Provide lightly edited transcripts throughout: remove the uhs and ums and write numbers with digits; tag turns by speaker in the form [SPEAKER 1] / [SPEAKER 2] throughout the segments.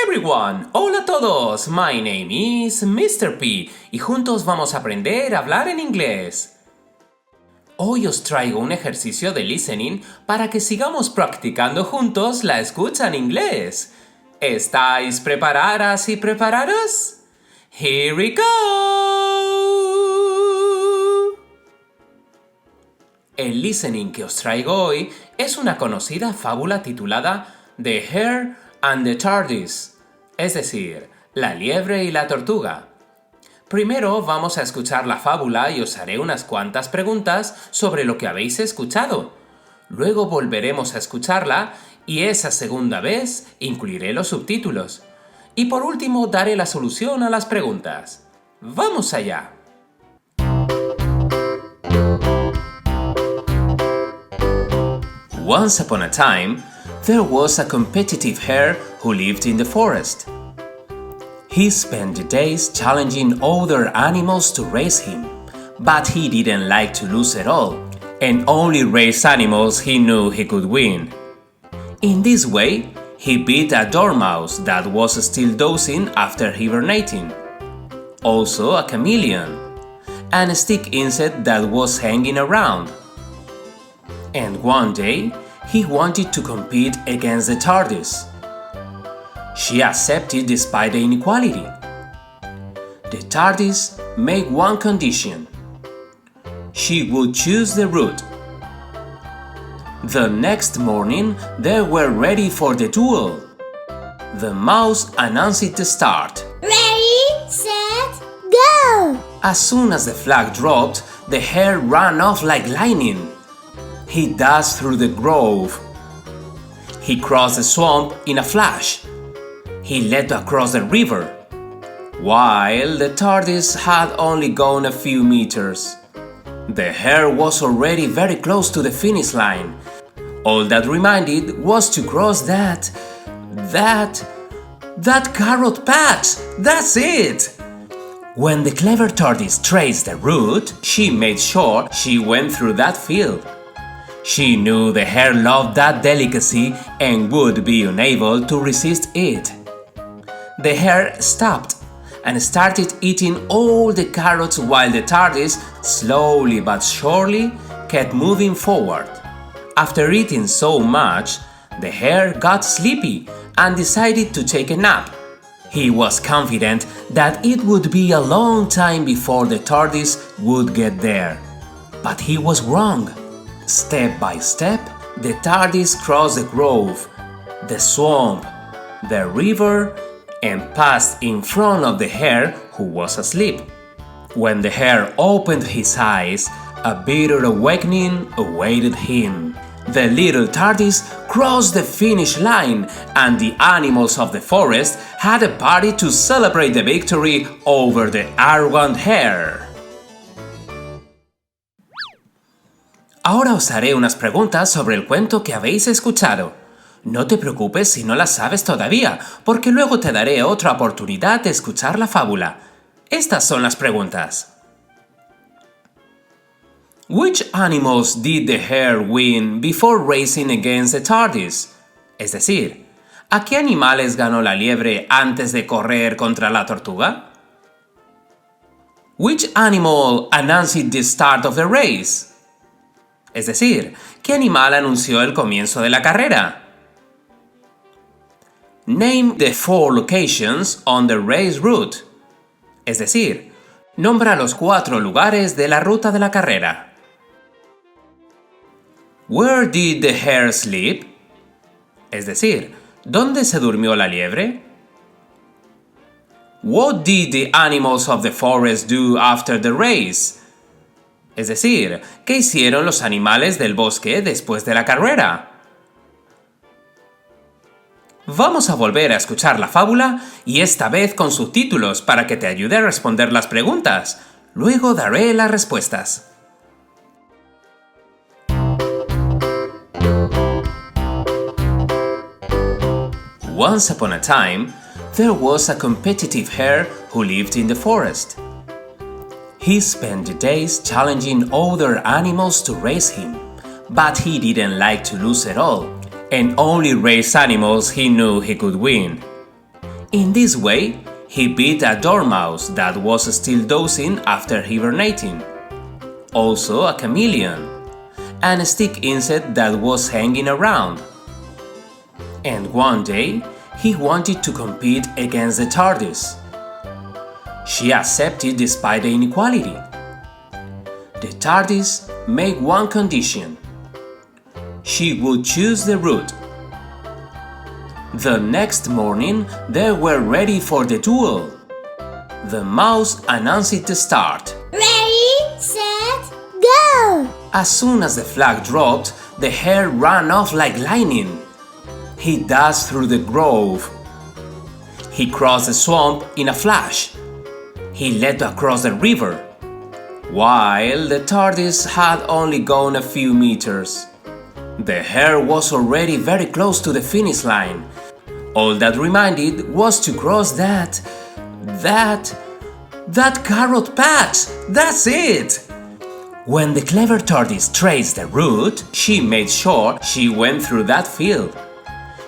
[SPEAKER 1] everyone! Hola todos! My name is Mr Pea y juntos vamos a aprender a hablar en inglés. Hoy os traigo un ejercicio de listening para que sigamos practicando juntos la escucha en inglés. ¿Estáis preparadas y preparados? Here we go! El listening que os traigo hoy es una conocida fábula titulada The Hare and the Tortoise, es decir, la liebre y la tortuga. Primero vamos a escuchar la fábula y os haré unas cuantas preguntas sobre lo que habéis escuchado. Luego volveremos a escucharla y esa segunda vez incluiré los subtítulos. Y por último daré la solución a las preguntas. ¡Vamos allá! Once upon a time, there was a competitive hare who lived in the forest. He spent the days challenging other animals to race him, but he didn't like to lose at all, and only race animals he knew he could win. In this way, he beat a dormouse that was still dozing after hibernating, also a chameleon, and a stick insect that was hanging around. And one day, he wanted to compete against the tortoise. She accepted despite the inequality. The tortoise made one condition. She would choose the route. The next morning, they were ready for the duel. The mouse announced the start.
[SPEAKER 2] Ready, set, go!
[SPEAKER 1] As soon as the flag dropped, the hare ran off like lightning. He dashed through the grove. He crossed the swamp in a flash. He leapt across the river, while the tortoise had only gone a few meters. The hare was already very close to the finish line. All that remained was to cross that carrot patch. That's it! When the clever tortoise traced the route, she made sure she went through that field. She knew the hare loved that delicacy and would be unable to resist it. The hare stopped and started eating all the carrots while the tortoise, slowly but surely, kept moving forward. After eating so much, the hare got sleepy and decided to take a nap. He was confident that it would be a long time before the tortoise would get there. But he was wrong. Step by step, the tortoise crossed the grove, the swamp, the river, and passed in front of the hare, who was asleep. When the hare opened his eyes, a bitter awakening awaited him. The little tortoise crossed the finish line, and the animals of the forest had a party to celebrate the victory over the arrogant hare. Ahora os haré unas preguntas sobre el cuento que habéis escuchado. No te preocupes si no las sabes todavía, porque luego te daré otra oportunidad de escuchar la fábula. Estas son las preguntas. Which animals did the hare win before racing against the tortoise? Es decir, ¿a qué animales ganó la liebre antes de correr contra la tortuga? Which animal announced the start of the race? Es decir, ¿qué animal anunció el comienzo de la carrera? Name the 4 locations on the race route. Es decir, nombra los 4 lugares de la ruta de la carrera. Where did the hare sleep? Es decir, ¿dónde se durmió la liebre? What did the animals of the forest do after the race? Es decir, ¿qué hicieron los animales del bosque después de la carrera? Vamos a volver a escuchar la fábula y esta vez con subtítulos para que te ayude a responder las preguntas. Luego daré las respuestas. Once upon a time, there was a competitive hare who lived in the forest. He spent the days challenging other animals to race him, but he didn't like to lose at all, and only race animals he knew he could win. In this way, he beat a dormouse that was still dozing after hibernating, also a chameleon, and a stick insect that was hanging around. And one day, he wanted to compete against the tortoise. She accepted despite the inequality. The tortoise made one condition. She would choose the route. The next morning, they were ready for the duel. The mouse announced the start.
[SPEAKER 2] Ready, set, go!
[SPEAKER 1] As soon as the flag dropped, the hare ran off like lightning. He dashed through the grove. He crossed the swamp in a flash. He leapt across the river, while the tortoise had only gone a few meters. The hare was already very close to the finish line. All that remained was to cross that carrot patch. That's it! When the clever tortoise traced the route, she made sure she went through that field.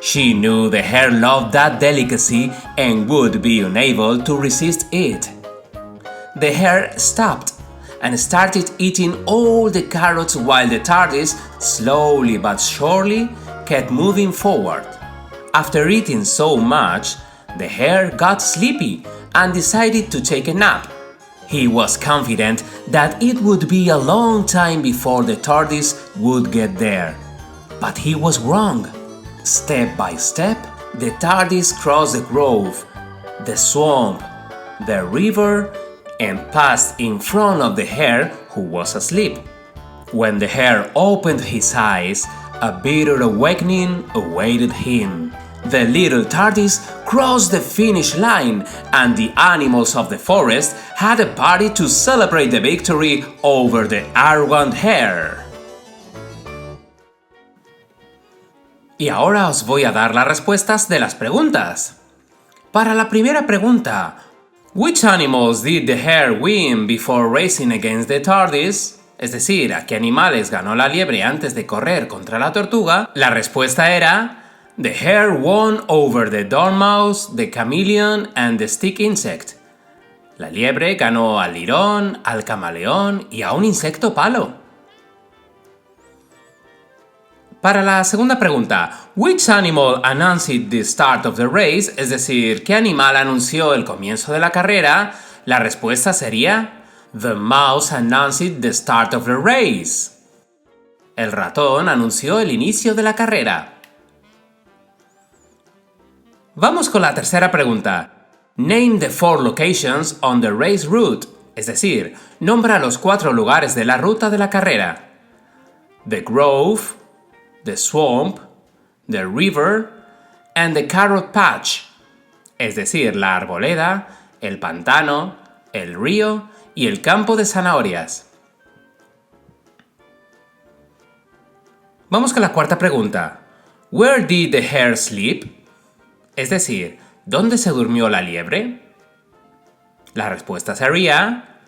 [SPEAKER 1] She knew the hare loved that delicacy and would be unable to resist it. The hare stopped and started eating all the carrots while the tortoise, slowly but surely, kept moving forward. After eating so much, the hare got sleepy and decided to take a nap. He was confident that it would be a long time before the tortoise would get there. But he was wrong. Step by step, the tortoise crossed the grove, the swamp, the river, and passed in front of the hare, who was asleep. When the hare opened his eyes, a bitter awakening awaited him. The little tortoise crossed the finish line, and the animals of the forest had a party to celebrate the victory over the arrogant hare. Y ahora os voy a dar las respuestas de las preguntas. Para la primera pregunta, which animals did the hare win before racing against the tortoise? Es decir, ¿a qué animales ganó la liebre antes de correr contra la tortuga? La respuesta era: the hare won over the dormouse, the chameleon and the stick insect. La liebre ganó al lirón, al camaleón y a un insecto palo. Para la segunda pregunta, which animal announced the start of the race? Es decir, ¿qué animal anunció el comienzo de la carrera? La respuesta sería: the mouse announced the start of the race. El ratón anunció el inicio de la carrera. Vamos con la tercera pregunta. Name the 4 locations on the race route. Es decir, nombra los 4 lugares de la ruta de la carrera. The grove, the swamp, the river, and the carrot patch. Es decir, la arboleda, el pantano, el río y el campo de zanahorias. Vamos con la cuarta pregunta. Where did the hare sleep? Es decir, ¿dónde se durmió la liebre? La respuesta sería: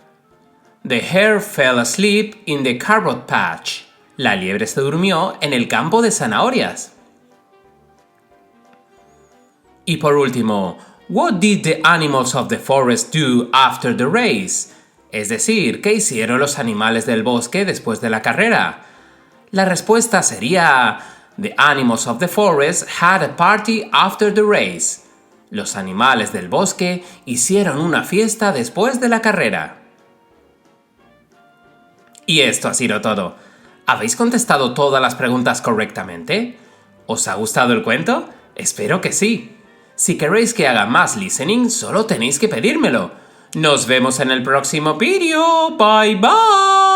[SPEAKER 1] the hare fell asleep in the carrot patch. La liebre se durmió en el campo de zanahorias. Y por último, what did the animals of the forest do after the race? Es decir, ¿qué hicieron los animales del bosque después de la carrera? La respuesta sería: the animals of the forest had a party after the race. Los animales del bosque hicieron una fiesta después de la carrera. Y esto ha sido todo. ¿Habéis contestado todas las preguntas correctamente? ¿Os ha gustado el cuento? Espero que sí. Si queréis que haga más listening, solo tenéis que pedírmelo. Nos vemos en el próximo vídeo. Bye bye.